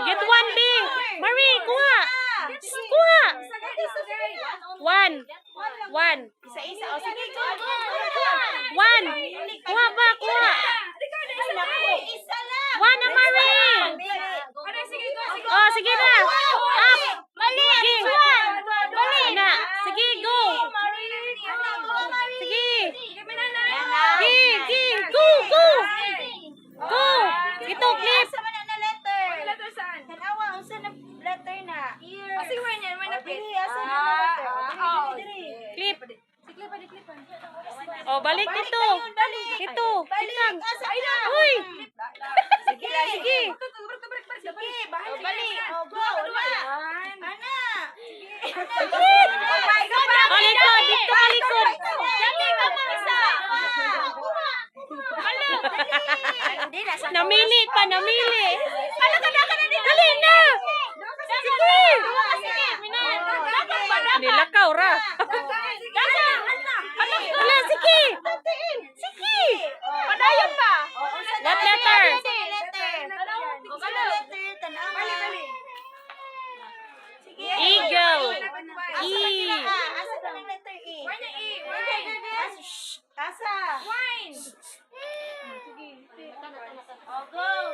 Get 1B. Marie, kuha. Kuha. 1. 1. Isa-isa. O, sige, go. 1. Kuha ba? Kuha. Isa lang. 1 na Marie. Oh, sige na. Up. Mali. Sige. Mali. Na. Sige, go. Sige. Sige. Go, go. Go. Ito, clip. Asa man na letter? Tanawa, unsa na letter na? Dili, asa na letter? Dili. Clip. Oh, balik dito. Dito. Balik. Asa na? Uy. Sige, Sige. Sige, balik. O, go. Ana. Oh my God. Oh, likod. Dito ka likod. Dali, mama, isa. Namili pa, namili. Dali na. Sige. Nilakaw ra. Wala, sige. Sige. Padayon pa. What letter? Eagle. E. Asa ka ng letter E? Asa? Oh, go.